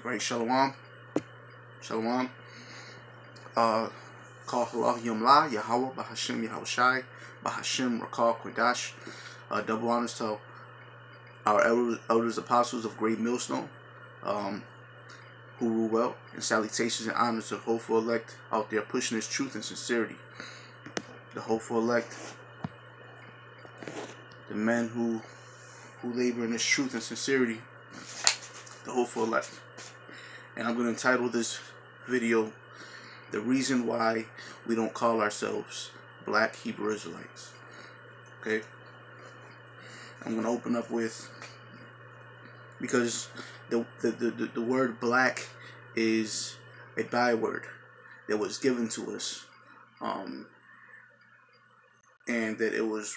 Right, Shalom. Shalom. Call Allah Yom La, Yahweh, Bahashim Yahushai, Bahashim Rakal Kodash. Double honors to our elders, apostles of Great Millstone, who rule well, and salutations and honors to the hopeful elect out there pushing this truth and sincerity. The hopeful elect, the men who labor in this truth and sincerity, the hopeful elect. And I'm going to entitle this video, The Reason Why We Don't Call Ourselves Black Hebrew Israelites. Okay? I'm going to open up with, because the word black is a byword that was given to us, and that it was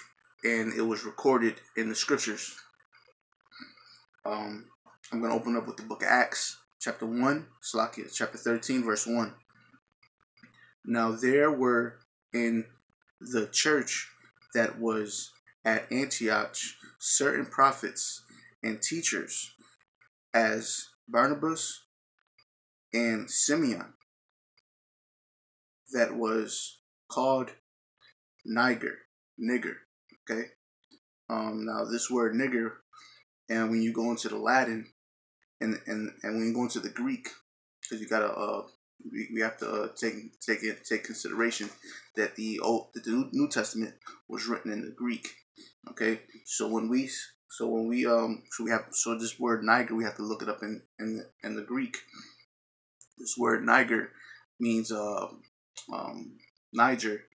recorded in the scriptures. I'm going to open up with the book of Acts, chapter 1, chapter 13, verse 1. Now there were in the church that was at Antioch certain prophets and teachers, as Barnabas and Simeon, that was called nigger. Okay. Now this word nigger, and when you go into the Latin, and when you go into the Greek, because you gotta we have to take consideration that the New Testament was written in the Greek. Okay, so this word niger, we have to look it up in the Greek. This word niger means Niger.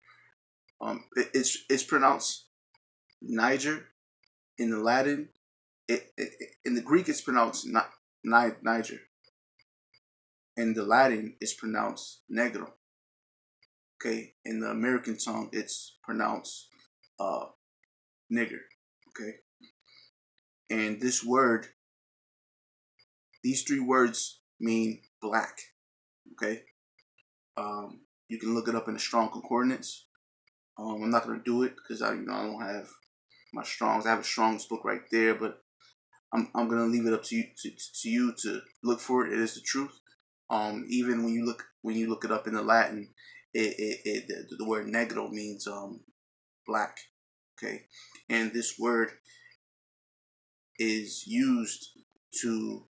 It's pronounced Niger in the Latin. In the Greek it's pronounced Niger. In the Latin it's pronounced negro. Okay, in the American tongue it's pronounced nigger. Okay, and these three words mean black. Okay, you can look it up in the Strong Concordance. I'm not gonna do it because I don't have my Strongs. I have a Strong's book right there, but I'm gonna leave it up to you to look for it. It is the truth. Even when you look it up in the Latin, the word negro means black. Okay, and this word is used to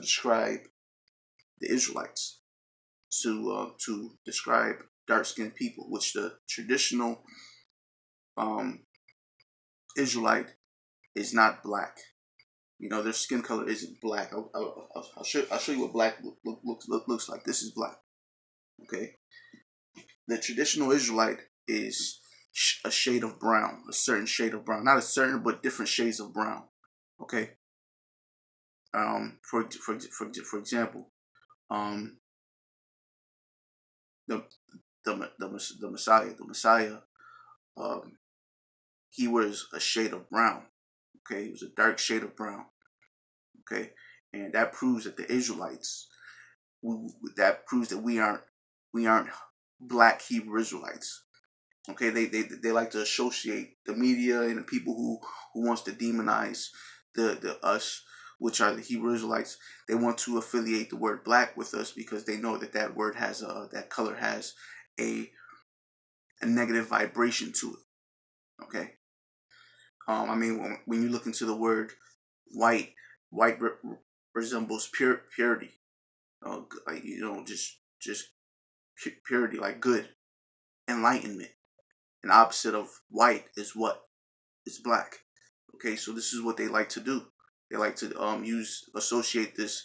describe the Israelites, to describe dark-skinned people, which the traditional Israelite is not black. Their skin color isn't black. I'll show you what black looks like. This is black. Okay, the traditional Israelite is a shade of brown, a certain shade of brown, not a certain, but different shades of brown. Okay. For example, the Messiah, he was a shade of brown. Okay, he was a dark shade of brown. Okay, and that proves that the Israelites, that proves that we aren't black Hebrew Israelites. Okay, they like to associate the media and the people who wants to demonize the us, which are the Hebrew Israelites. They want to affiliate the word black with us because they know that word has that color has a negative vibration to it. Okay, I mean, when you look into the word white resembles purity. Just purity, like good, enlightenment. And opposite of white is what? It's black. Okay, so this is what they like to do. They like to associate this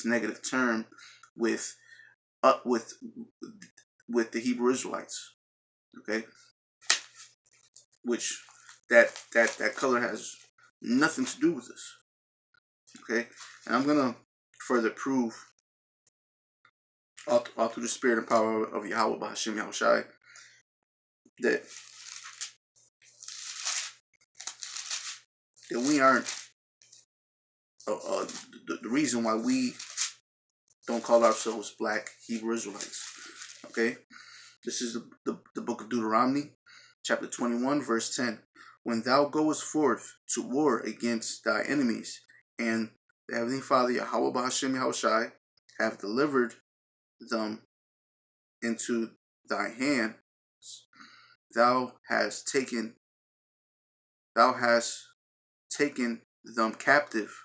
negative term with the Hebrew Israelites. Okay, which that color has nothing to do with this. Okay, and I'm gonna further prove all through the spirit and power of Yahweh Bahashim Yahushai that we aren't the reason why we don't call ourselves black Hebrew Israelites. Okay, this is the book of Deuteronomy, chapter 21, verse 10. When thou goest forth to war against thy enemies, and the Heavenly Father, Yahweh Bahashim Yahushai, have delivered them into thy hand. Thou hast taken them captive,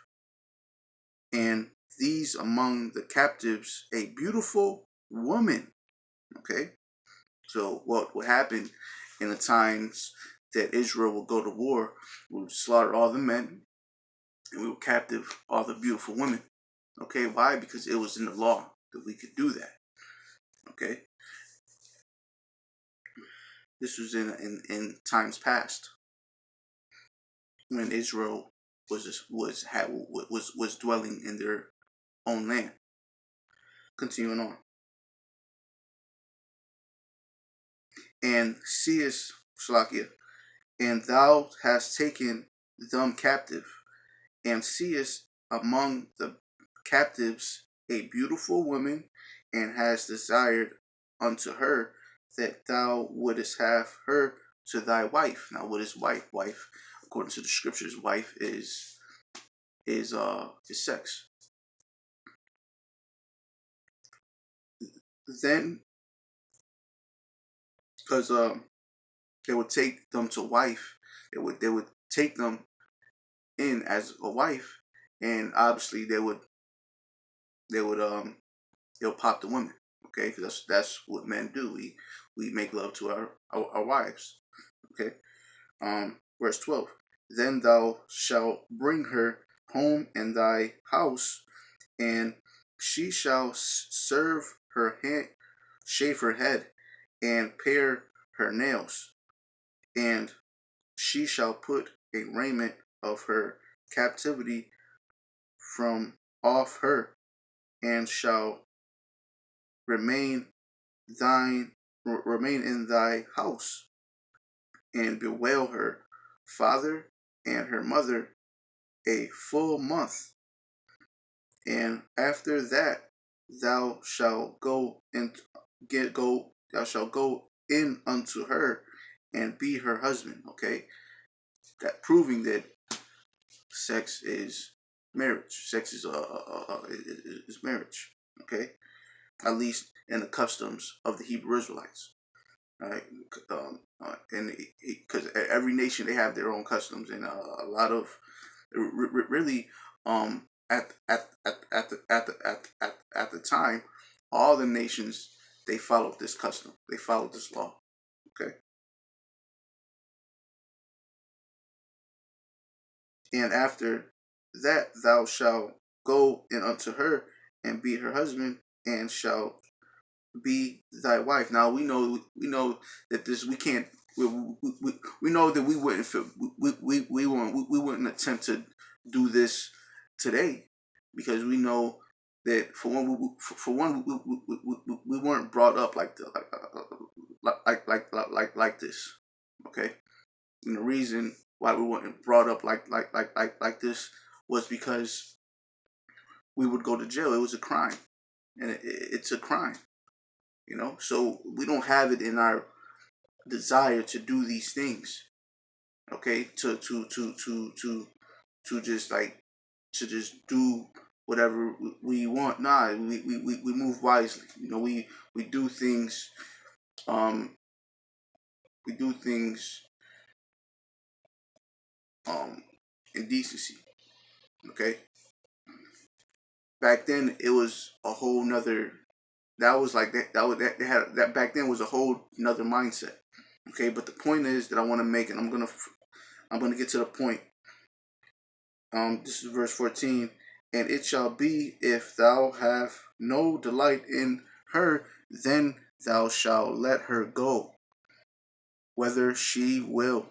and these among the captives a beautiful woman. Okay, so what would happen in the times that Israel would go to war? We would slaughter all the men, and we would captive all the beautiful women. Okay, why? Because it was in the law that we could do that. Okay, this was in times past when Israel was dwelling in their own land. Continuing on, and seest Shalakia, and thou hast taken them captive, and seest among the captives a beautiful woman, and hast desired unto her that thou wouldest have her to thy wife. Now, what is wife? Wife, according to the scriptures, wife is sex. Then, because they would take them to wife, they would take them in as a wife, and obviously they'll pop the women. Okay, because that's what men do. We make love to our wives. Okay. Verse 12. Then thou shalt bring her home in thy house, and she shall serve her hand, shave her head, and pare her nails, and she shall put a raiment of her captivity from off her, and shall remain remain in thy house, and bewail her father and her mother a full month. And after that thou shalt go in unto her and be her husband. Okay, that proving that sex is marriage. Sex is marriage. Okay, at least in the customs of the Hebrew Israelites. All right, and because every nation they have their own customs, and a lot of really at the time, all the nations they followed this custom, they followed this law. Okay, and after that thou shalt go in unto her and be her husband, and shall be thy wife. Now we know that this we can't. We know that we wouldn't we wouldn't attempt to do this today, because we know that for one we weren't brought up like this. Okay, and the reason why we weren't brought up like this was because we would go to jail. It was a crime, and it's a crime. So we don't have it in our desire to do these things. Okay, to just do whatever we want. Nah, we move wisely. We do things. Um, we do things in decency. Okay. Back then it was a whole nother. That was like that. That was that. They had that back then was a whole nother mindset. Okay, but the point is that I want to make, and I'm gonna get to the point. This is verse 14. And it shall be, if thou have no delight in her, then thou shalt let her go, whether she will.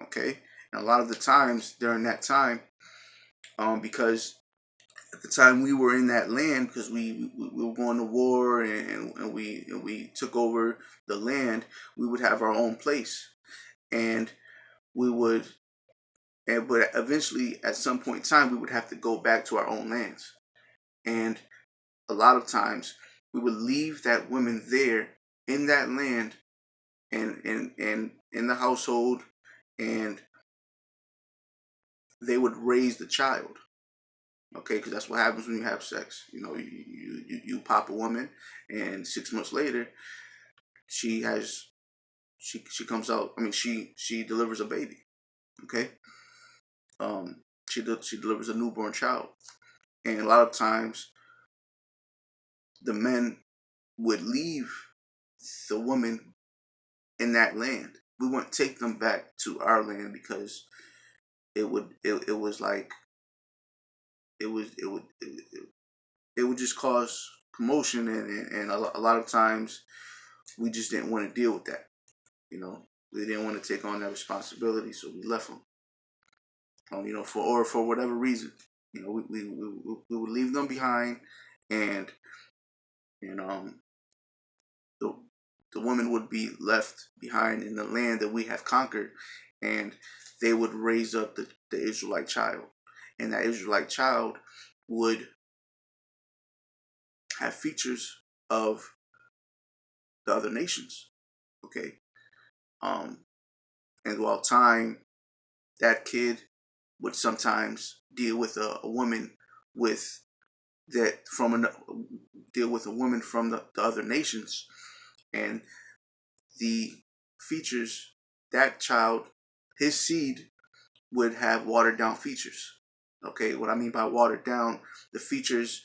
Okay, and a lot of the times during that time, because at the time we were in that land, because we were going to war, and we took over the land, we would have our own place, and we would but eventually at some point in time we would have to go back to our own lands. And a lot of times we would leave that woman there in that land, and in the household, and they would raise the child. Okay, because that's what happens when you have sex. You pop a woman, and 6 months later, she has she comes out. I mean, she delivers a baby. Okay, she delivers a newborn child, and a lot of times the men would leave the woman in that land. We wouldn't take them back to our land because it was like it would just cause commotion, and a lot of times we just didn't want to deal with that. We didn't want to take on that responsibility, so we left them. For whatever reason, we would leave them behind, and the the woman would be left behind in the land that we have conquered, and they would raise up the Israelite child, and that Israelite child would have features of the other nations. Okay, and while time, that kid would sometimes deal with a woman with that from an, deal with a woman from the other nations, and the features, that child, his seed would have watered down features. Okay, what I mean by watered down, the features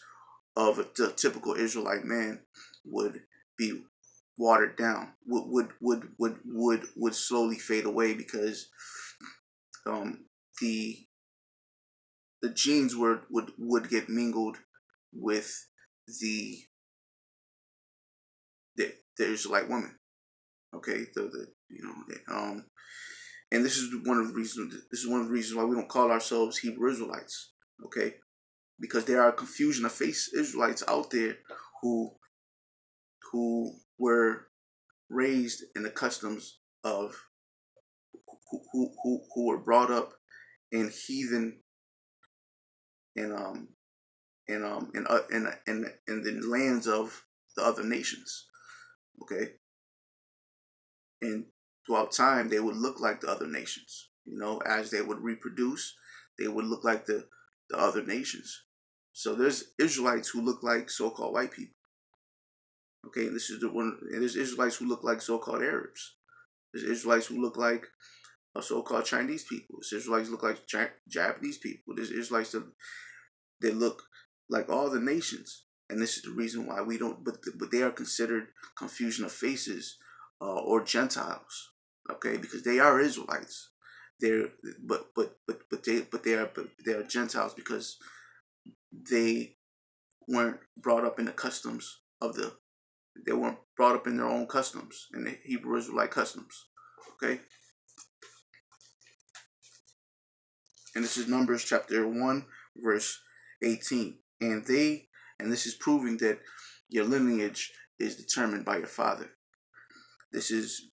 of the typical Israelite man would be watered down, would slowly fade away, because um, the the genes would get mingled with the the Israelite woman. Okay, and this is one of the reasons. This is one of the reasons why we don't call ourselves Hebrew Israelites. Okay, because there are confusion of face Israelites out there who were raised in the customs of who were brought up in heathen and in the lands of the other nations. Okay, and throughout time they would look like the other nations. As they would reproduce, they would look like the other nations. So there's Israelites who look like so-called white people. Okay, and this is the one. And there's Israelites who look like so-called Arabs. There's Israelites who look like so-called Chinese people. There's Israelites who look like Japanese people. There's Israelites that look like all the nations. And this is the reason why we don't. But they are considered confusion of faces, or Gentiles. Okay, because they are Israelites. They're they are Gentiles because they weren't brought up in the customs of the. They weren't brought up in their own customs, in the Hebrew Israelite customs. Okay, and this is Numbers chapter 1, verse 18. And this is proving that your lineage is determined by your father. This is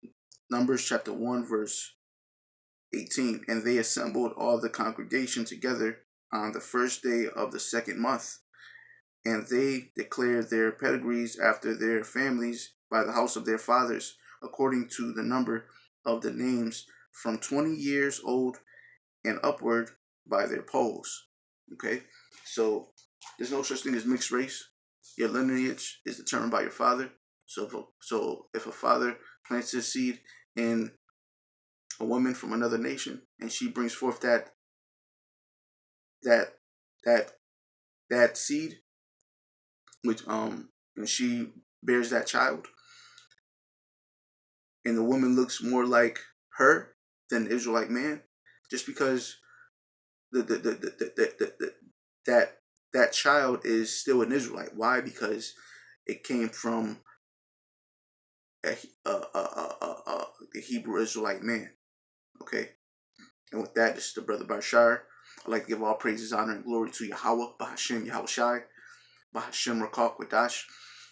Numbers chapter 1, verse 18. And they assembled all the congregation together on the first day of the second month, and they declared their pedigrees after their families by the house of their fathers, according to the number of the names, from 20 years old and upward, by their polls. Okay, so there's no such thing as mixed race. Your lineage is determined by your father. So if a father plants his seed in a woman from another nation, and she brings forth that that that seed, which and she bears that child, and the woman looks more like her than the Israelite man, just because that that child is still an Israelite. Why? Because it came from the Hebrew Israelite man. Okay, and with that, this is the brother Bashar. I'd like to give all praises, honor, and glory to Yahweh, Bahashem Yahweh Shai, Bahashem Rakak Wadash.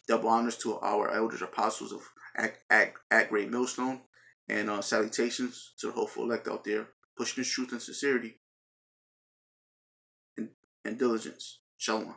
Double honors to our elders, apostles of at Great Millstone, and salutations to the hopeful elect out there, pushing this truth and sincerity and diligence. Shalom.